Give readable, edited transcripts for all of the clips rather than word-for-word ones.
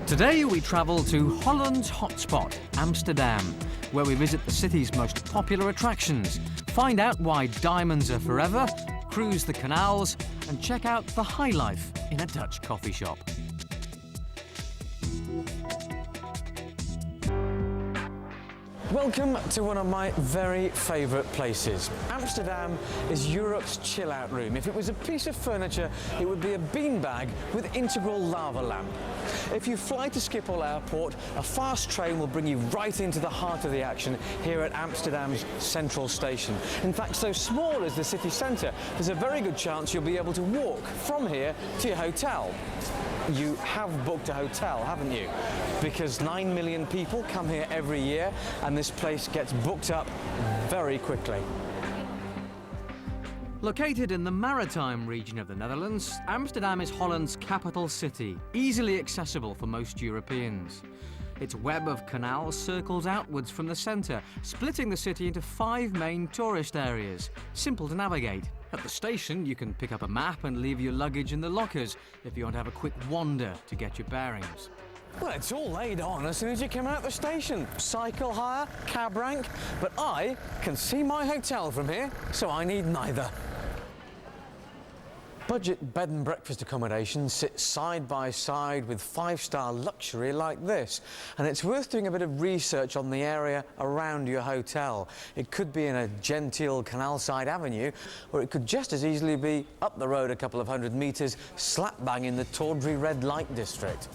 Today we travel to Holland's hotspot, Amsterdam, where we visit the city's most popular attractions, find out why diamonds are forever, cruise the canals, and check out the high life in a Dutch coffee shop. Welcome to one of my very favourite places. Amsterdam is Europe's chill-out room. If it was a piece of furniture, it would be a beanbag with integral lava lamp. If you fly to Schiphol Airport, a fast train will bring you right into the heart of the action here at Amsterdam's central station. In fact, so small is the city centre, there's a very good chance you'll be able to walk from here to your hotel. You have booked a hotel, haven't you? Because 9 million people come here every year and this place gets booked up very quickly. Located in the maritime region of the Netherlands, Amsterdam is Holland's capital city, easily accessible for most Europeans. Its web of canals circles outwards from the centre, splitting the city into 5 main tourist areas. Simple to navigate. At the station, you can pick up a map and leave your luggage in the lockers if you want to have a quick wander to get your bearings. Well, it's all laid on as soon as you come out the station. Cycle hire, cab rank, but I can see my hotel from here, so I need neither. Budget bed and breakfast accommodation sits side by side with 5-star luxury like this, and it's worth doing a bit of research on the area around your hotel. It could be in a genteel canal-side avenue, or it could just as easily be up the road a couple of 100 metres, slap bang in the tawdry red light district.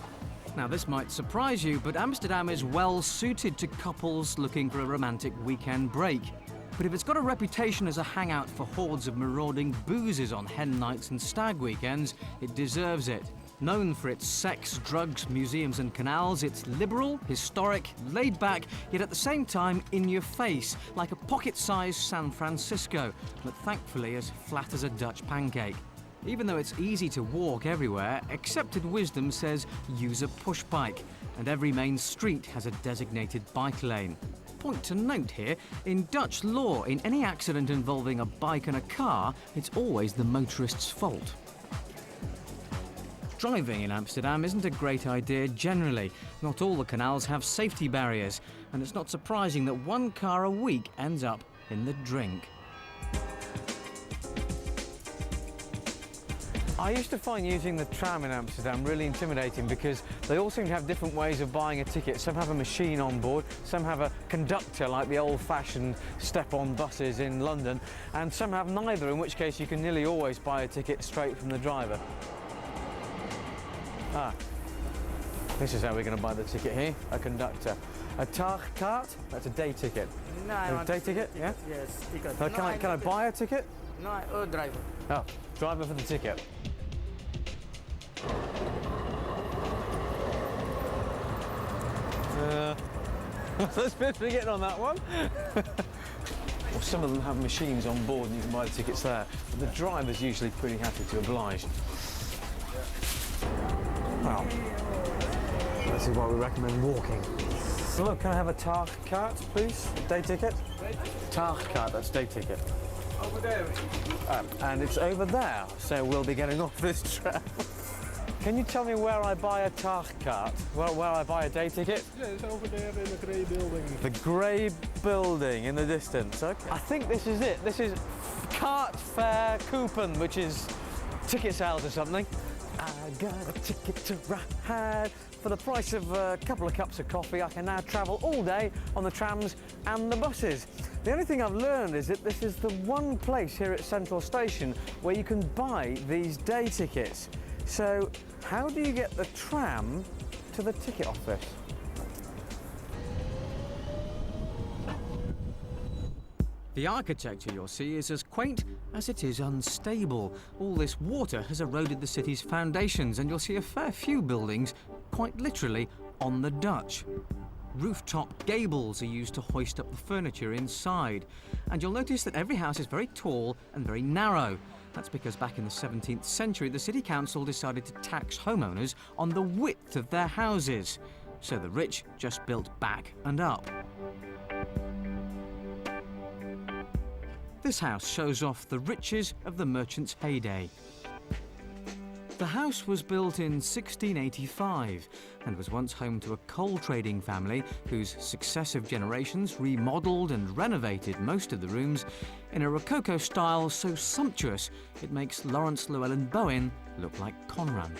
Now, this might surprise you, but Amsterdam is well suited to couples looking for a romantic weekend break. But if it's got a reputation as a hangout for hordes of marauding boozers on hen nights and stag weekends, it deserves it. Known for its sex, drugs, museums and canals, it's liberal, historic, laid back, yet at the same time in your face, like a pocket-sized San Francisco, but thankfully as flat as a Dutch pancake. Even though it's easy to walk everywhere, accepted wisdom says use a push bike, and every main street has a designated bike lane. Point to note here, in Dutch law, in any accident involving a bike and a car, it's always the motorist's fault. Driving in Amsterdam isn't a great idea generally. Not all the canals have safety barriers, and it's not surprising that 1 car a week ends up in the drink. I used to find using the tram in Amsterdam really intimidating because they all seem to have different ways of buying a ticket. Some have a machine on board, some have a conductor like the old-fashioned step-on buses in London, and some have neither, in which case you can nearly always buy a ticket straight from the driver. This is how we're going to buy the ticket here, a conductor. A tagkaart, that's a day ticket. No, I want day ticket, yeah? Yes, ticket. Can I buy a ticket? No, driver. Oh, driver for the ticket. Let's be getting on that one. Well, some of them have machines on board and you can buy the tickets there, but the driver's usually pretty happy to oblige. Well, this is why we recommend walking. So look, can I have a tagkaart, please? Day ticket? Tagkaart, that's day ticket. Over there. And it's over there, so we'll be getting off this tram. Can you tell me where I buy a tagkaart? Where I buy a day ticket? Yeah, it's over there in the grey building. The grey building in the distance, okay. I think this is it. This is Cart Fare Coupon, which is ticket sales or something. I got a ticket to ride. For the price of a couple of cups of coffee, I can now travel all day on the trams and the buses. The only thing I've learned is that this is the one place here at Central Station where you can buy these day tickets. So, how do you get the tram to the ticket office? The architecture you'll see is as quaint as it is unstable. All this water has eroded the city's foundations, and you'll see a fair few buildings, quite literally, on the Dutch. Rooftop gables are used to hoist up the furniture inside, and you'll notice that every house is very tall and very narrow. That's because back in the 17th century, the City Council decided to tax homeowners on the width of their houses. So the rich just built back and up. This house shows off the riches of the merchant's heyday. The house was built in 1685 and was once home to a coal trading family whose successive generations remodelled and renovated most of the rooms in a Rococo style so sumptuous it makes Lawrence Llewelyn Bowen look like Conran.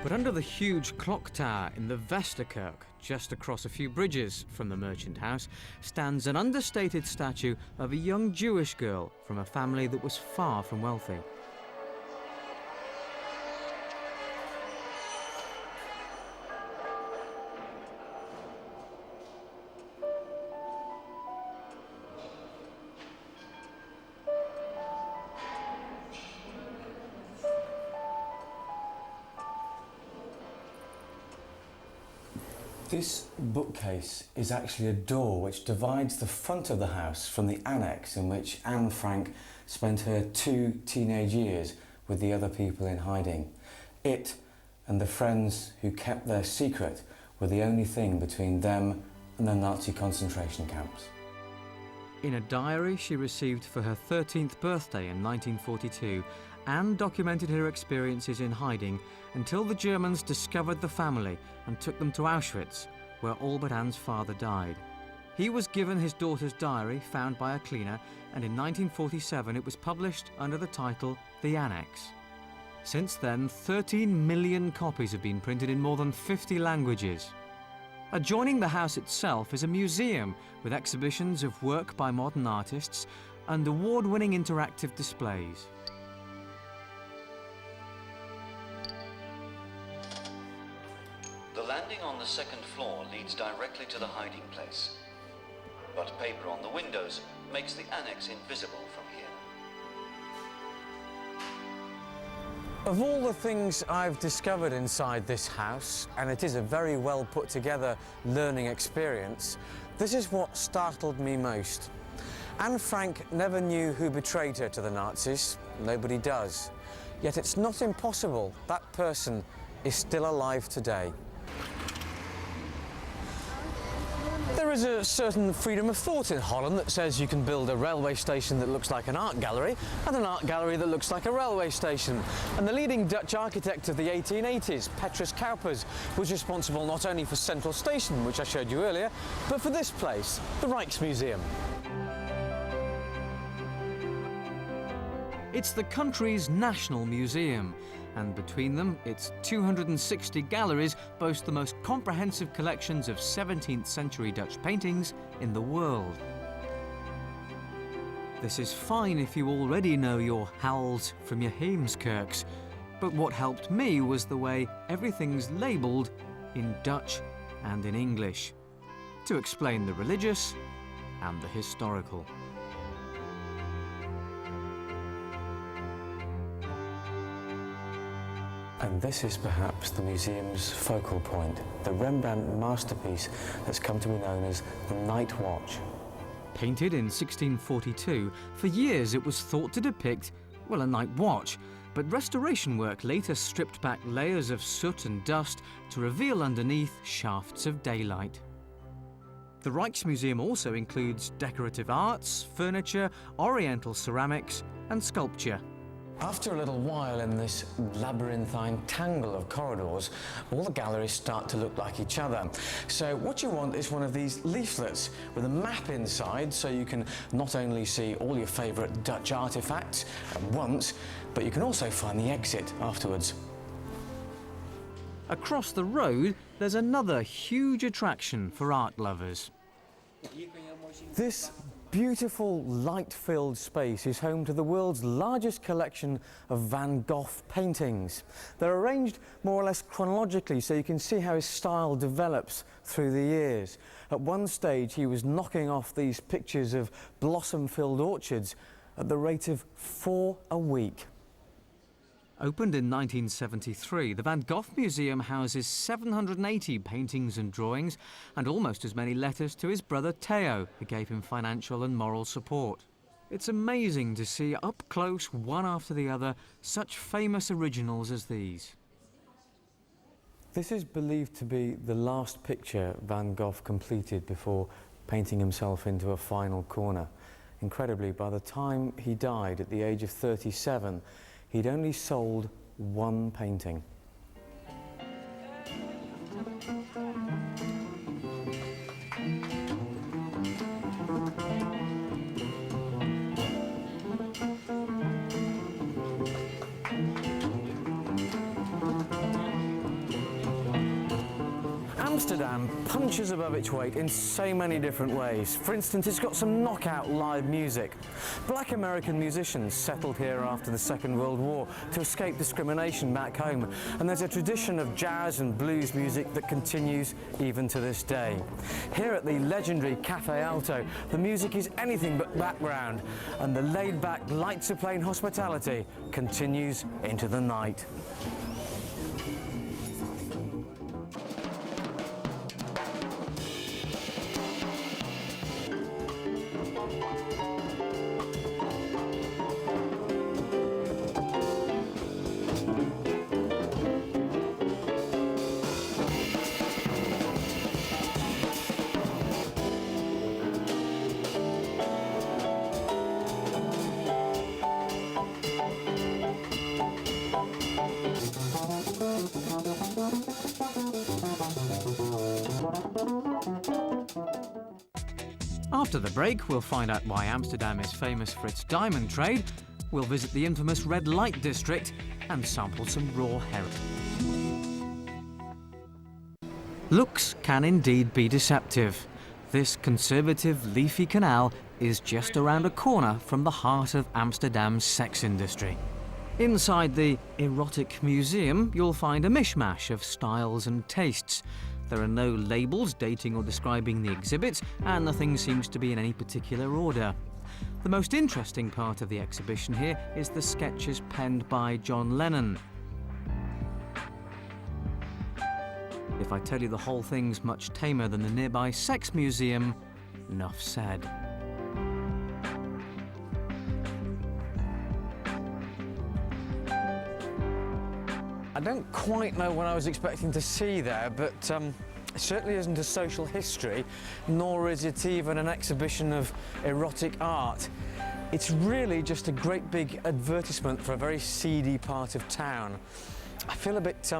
But under the huge clock tower in the Westerkerk, just across a few bridges from the merchant house, stands an understated statue of a young Jewish girl from a family that was far from wealthy. This bookcase is actually a door which divides the front of the house from the annex in which Anne Frank spent her 2 teenage years with the other people in hiding. It and the friends who kept their secret were the only thing between them and the Nazi concentration camps. In a diary she received for her 13th birthday in 1942, Anne documented her experiences in hiding until the Germans discovered the family and took them to Auschwitz, where all but Anne's father died. He was given his daughter's diary, found by a cleaner, and in 1947 it was published under the title The Annex. Since then, 13 million copies have been printed in more than 50 languages. Adjoining the house itself is a museum with exhibitions of work by modern artists and award-winning interactive displays. The landing on the second floor leads directly to the hiding place, but paper on the windows makes the annex invisible from here. Of all the things I've discovered inside this house, and it is a very well put together learning experience, this is what startled me most. Anne Frank never knew who betrayed her to the Nazis. Nobody does. Yet it's not impossible that person is still alive today. There is a certain freedom of thought in Holland that says you can build a railway station that looks like an art gallery and an art gallery that looks like a railway station. And the leading Dutch architect of the 1880s, Petrus Cuypers, was responsible not only for Central Station, which I showed you earlier, but for this place, the Rijksmuseum. It's the country's national museum, and between them, its 260 galleries boast the most comprehensive collections of 17th century Dutch paintings in the world. This is fine if you already know your Howells from your Heemskerks, but what helped me was the way everything's labelled in Dutch and in English, to explain the religious and the historical. And this is perhaps the museum's focal point, the Rembrandt masterpiece that's come to be known as the Night Watch. Painted in 1642, for years it was thought to depict, well, a night watch, but restoration work later stripped back layers of soot and dust to reveal underneath shafts of daylight. The Rijksmuseum also includes decorative arts, furniture, oriental ceramics and sculpture. After a little while in this labyrinthine tangle of corridors, all the galleries start to look like each other. So what you want is one of these leaflets with a map inside, so you can not only see all your favourite Dutch artefacts at once, but you can also find the exit afterwards. Across the road, there's another huge attraction for art lovers. This beautiful light-filled space is home to the world's largest collection of Van Gogh paintings. They're arranged more or less chronologically so you can see how his style develops through the years. At one stage he was knocking off these pictures of blossom-filled orchards at the rate of 4 a week. Opened in 1973, the Van Gogh Museum houses 780 paintings and drawings and almost as many letters to his brother Theo, who gave him financial and moral support. It's amazing to see up close, one after the other, such famous originals as these. This is believed to be the last picture Van Gogh completed before painting himself into a final corner. Incredibly, by the time he died at the age of 37, he'd only sold one painting. Amsterdam punches above its weight in so many different ways. For instance, it's got some knockout live music. Black American musicians settled here after the Second World War to escape discrimination back home, and there's a tradition of jazz and blues music that continues even to this day. Here at the legendary Café Alto, the music is anything but background, and the laid-back, lights-of-plane hospitality continues into the night. After the break, we'll find out why Amsterdam is famous for its diamond trade, we'll visit the infamous red light district and sample some raw herring. Looks can indeed be deceptive. This conservative leafy canal is just around a corner from the heart of Amsterdam's sex industry. Inside the erotic museum, you'll find a mishmash of styles and tastes. There are no labels dating or describing the exhibits, and nothing seems to be in any particular order. The most interesting part of the exhibition here is the sketches penned by John Lennon. If I tell you the whole thing's much tamer than the nearby sex museum, enough said. I don't quite know what I was expecting to see there, but it certainly isn't a social history, nor is it even an exhibition of erotic art. It's really just a great big advertisement for a very seedy part of town. I feel a bit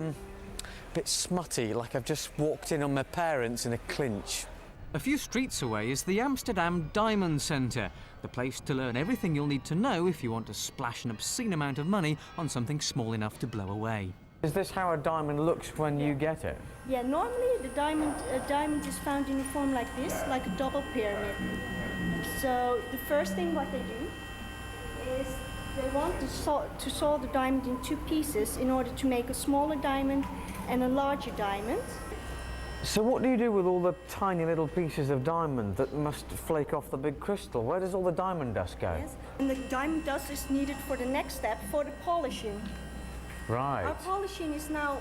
smutty, like I've just walked in on my parents in a clinch. A few streets away is the Amsterdam Diamond Centre, the place to learn everything you'll need to know if you want to splash an obscene amount of money on something small enough to blow away. Is this how a diamond looks when you get it? Yeah, normally the diamond is found in a form like this, like a double pyramid. So the first thing what they do is they want to saw the diamond in two pieces in order to make a smaller diamond and a larger diamond. So what do you do with all the tiny little pieces of diamond that must flake off the big crystal? Where does all the diamond dust go? Yes, and the diamond dust is needed for the next step, for the polishing. Right. Our polishing is now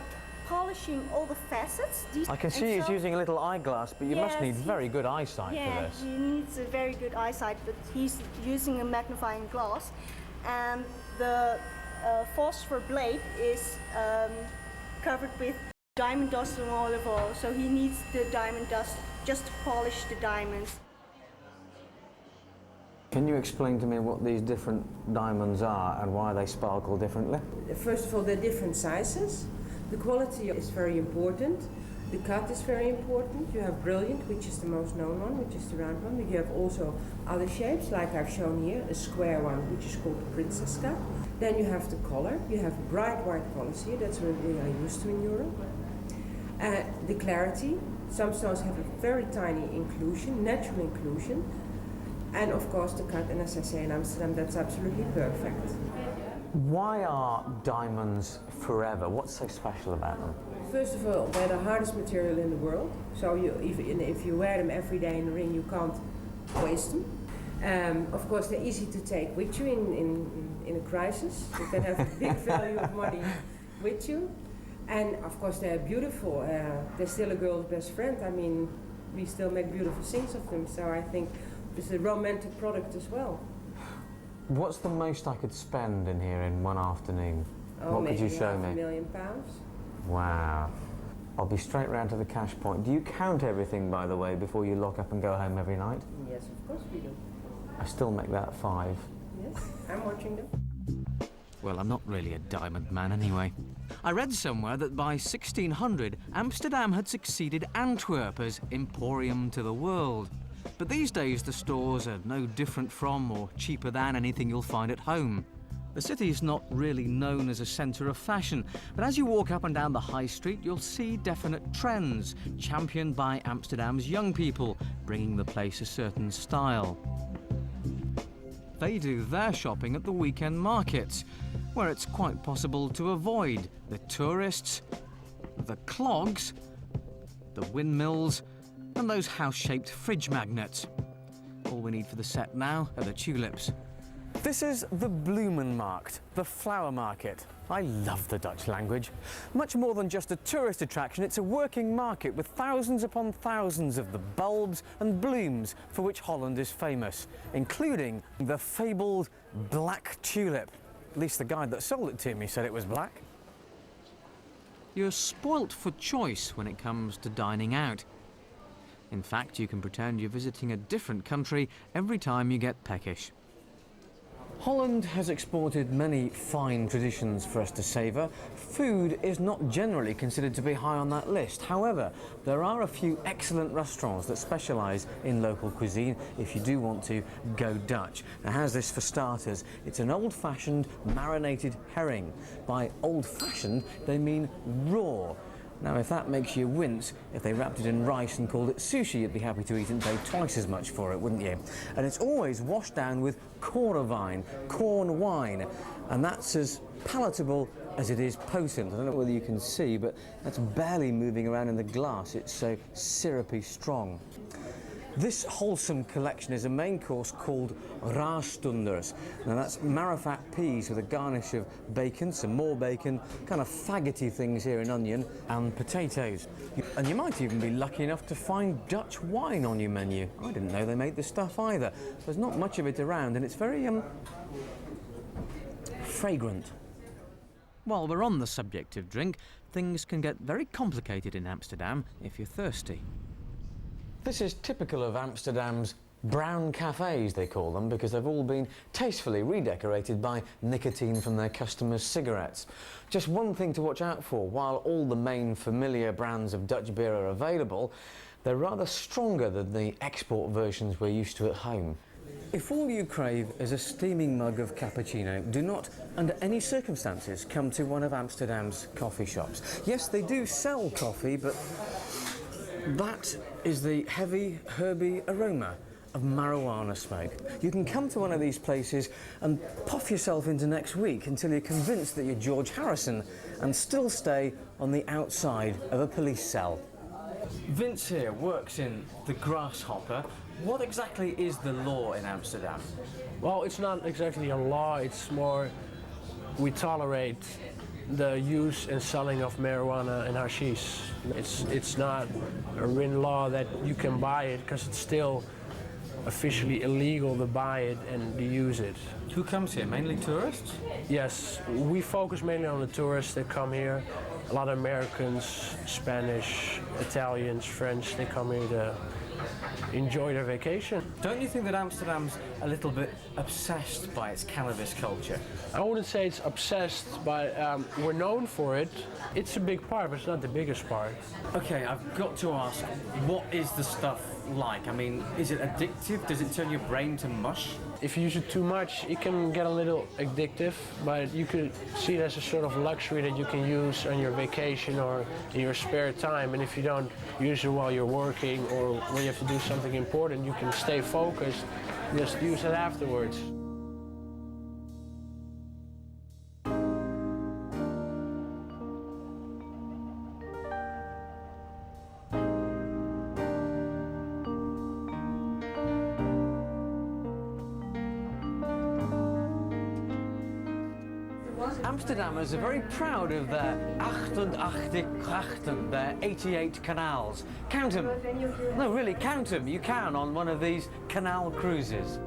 polishing all the facets. I can see he's using a little eyeglass, but you must need very good eyesight for this. Yeah, he needs a very good eyesight, but he's using a magnifying glass. And the phosphor blade is covered with diamond dust and olive oil, so he needs the diamond dust just to polish the diamonds. Can you explain to me what these different diamonds are and why they sparkle differently? First of all, they're different sizes. The quality is very important. The cut is very important. You have brilliant, which is the most known one, which is the round one. But you have also other shapes, like I've shown here, a square one, which is called the princess cut. Then you have the color. You have bright white colors here. That's what we are used to in Europe. The clarity. Some stones have a very tiny inclusion, natural inclusion. And of course the cut, and as I say in Amsterdam, that's absolutely perfect. Why are diamonds forever? What's so special about them? First of all, they're the hardest material in the world. So if you wear them every day in the ring, you can't waste them. Of course, they're easy to take with you in a crisis. You can have a big value of money with you. And of course, they're beautiful. They're still a girl's best friend. I mean, we still make beautiful things of them. So I think it's a romantic product as well. What's the most I could spend in here in one afternoon? Oh, what could you show me? £500,000. Wow. I'll be straight round to the cash point. Do you count everything, by the way, before you lock up and go home every night? Yes, of course we do. I still make that 5. Yes, I'm watching them. Well, I'm not really a diamond man anyway. I read somewhere that by 1600, Amsterdam had succeeded Antwerp as emporium to the world. But these days the stores are no different from or cheaper than anything you'll find at home. The city's not really known as a centre of fashion, but as you walk up and down the high street, you'll see definite trends championed by Amsterdam's young people, bringing the place a certain style. They do their shopping at the weekend markets, where it's quite possible to avoid the tourists, the clogs, the windmills, and those house-shaped fridge magnets. All we need for the set now are the tulips. This is the Bloemenmarkt, the flower market. I love the Dutch language. Much more than just a tourist attraction, it's a working market with thousands upon thousands of the bulbs and blooms for which Holland is famous, including the fabled black tulip. At least the guy that sold it to me said it was black. You're spoilt for choice when it comes to dining out. In fact, you can pretend you're visiting a different country every time you get peckish. Holland has exported many fine traditions for us to savour. Food is not generally considered to be high on that list. However, there are a few excellent restaurants that specialise in local cuisine if you do want to go Dutch. Now, how's this for starters? It's an old-fashioned marinated herring. By old-fashioned, they mean raw. Now, if that makes you wince, if they wrapped it in rice and called it sushi, you'd be happy to eat and pay twice as much for it, wouldn't you? And it's always washed down with korenwijn, corn wine, and that's as palatable as it is potent. I don't know whether you can see, but that's barely moving around in the glass. It's so syrupy strong. This wholesome collection is a main course called raastunders. Now that's marrowfat peas with a garnish of bacon, some more bacon, kind of faggoty things here in onion, and potatoes. And you might even be lucky enough to find Dutch wine on your menu. I didn't know they made the stuff either. There's not much of it around, and it's very fragrant. While we're on the subject of drink, things can get very complicated in Amsterdam if you're thirsty. This is typical of Amsterdam's brown cafes, they call them, because they've all been tastefully redecorated by nicotine from their customers' cigarettes. Just one thing to watch out for: while all the main familiar brands of Dutch beer are available, they're rather stronger than the export versions we're used to at home. If all you crave is a steaming mug of cappuccino, do not, under any circumstances, come to one of Amsterdam's coffee shops. Yes, they do sell coffee, but that is the heavy, herby aroma of marijuana smoke. You can come to one of these places and puff yourself into next week until you're convinced that you're George Harrison and still stay on the outside of a police cell. Vince here works in the Grasshopper. What exactly is the law in Amsterdam? Well, it's not exactly a law, it's more we tolerate the use and selling of marijuana and hashish. It's not a written law that you can buy it, because it's still officially illegal to buy it and to use it. Who comes here? Mainly tourists? Yes, we focus mainly on the tourists that come here. A lot of Americans, Spanish, Italians, French, they come here to enjoy their vacation. Don't you think that Amsterdam's a little bit obsessed by its cannabis culture? I wouldn't say it's obsessed, but we're known for it. It's a big part, but it's not the biggest part. Okay, I've got to ask, what is the stuff like? I mean, is it addictive? Does it turn your brain to mush? If you use it too much, it can get a little addictive, but you could see it as a sort of luxury that you can use on your vacation or in your spare time. And if you don't use it while you're working or when you have to do something important, you can stay focused, just use it afterwards. Amsterdammers are very proud of their 88 grachten, their 88 canals. Count them. No, really, count them. You can on one of these canal cruises.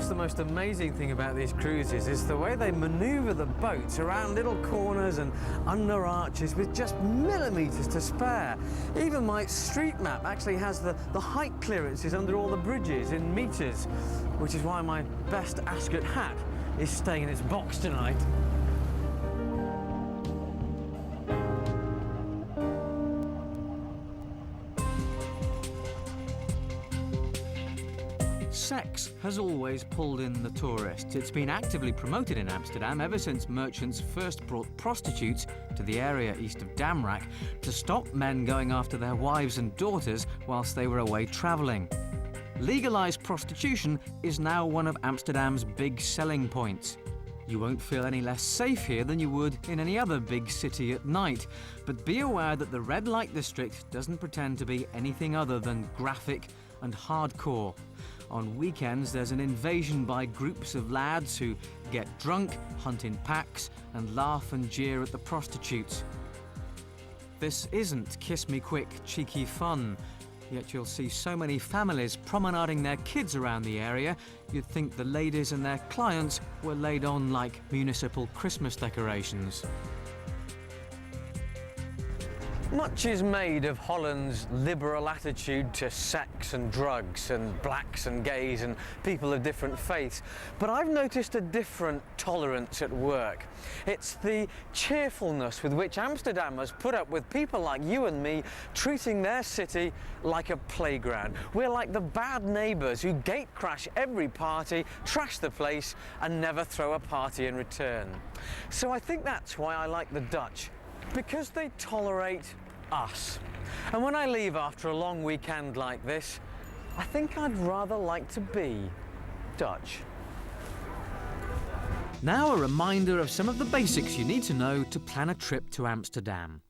the most amazing thing about these cruises is the way they maneuver the boats around little corners and under arches with just millimetres to spare. Even my street map actually has the height clearances under all the bridges in metres, which is why my best Ascot hat is staying in its box tonight. Sex has always pulled in the tourists. It's been actively promoted in Amsterdam ever since merchants first brought prostitutes to the area east of Damrak to stop men going after their wives and daughters whilst they were away travelling. Legalised prostitution is now one of Amsterdam's big selling points. You won't feel any less safe here than you would in any other big city at night, but be aware that the red light district doesn't pretend to be anything other than graphic and hardcore. On weekends, there's an invasion by groups of lads who get drunk, hunt in packs, and laugh and jeer at the prostitutes. This isn't kiss-me-quick, cheeky fun, yet you'll see so many families promenading their kids around the area, you'd think the ladies and their clients were laid on like municipal Christmas decorations. Much is made of Holland's liberal attitude to sex and drugs and blacks and gays and people of different faiths, but I've noticed a different tolerance at work. It's the cheerfulness with which Amsterdam has put up with people like you and me treating their city like a playground. We're like the bad neighbours who gate crash every party, trash the place and never throw a party in return. So I think that's why I like the Dutch. Because they tolerate us. And when I leave after a long weekend like this, I think I'd rather like to be Dutch. Now a reminder of some of the basics you need to know to plan a trip to Amsterdam.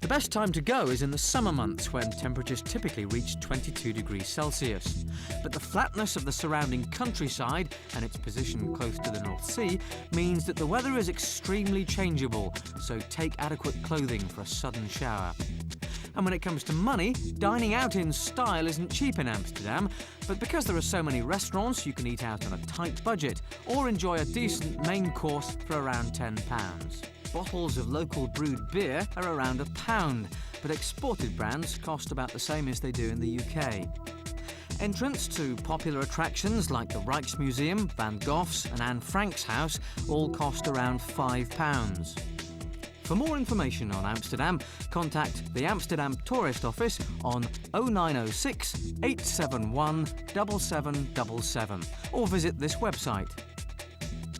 The best time to go is in the summer months when temperatures typically reach 22 degrees Celsius. But the flatness of the surrounding countryside and its position close to the North Sea means that the weather is extremely changeable, so take adequate clothing for a sudden shower. And when it comes to money, dining out in style isn't cheap in Amsterdam, but because there are so many restaurants, you can eat out on a tight budget or enjoy a decent main course for around £10. Bottles of local brewed beer are around £1, but exported brands cost about the same as they do in the UK. Entrance to popular attractions like the Rijksmuseum, Van Gogh's and Anne Frank's house all cost around £5. For more information on Amsterdam, contact the Amsterdam Tourist Office on 0906 871 7777 or visit this website.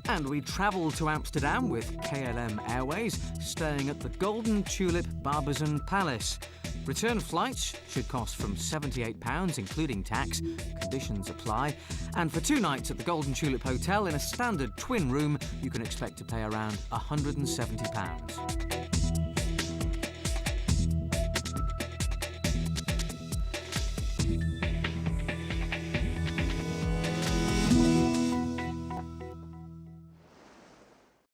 And we travelled to Amsterdam with KLM Airways, staying at the Golden Tulip Barbizon Palace. Return flights should cost from £78, including tax. Conditions apply. And for 2 nights at the Golden Tulip Hotel in a standard twin room, you can expect to pay around £170.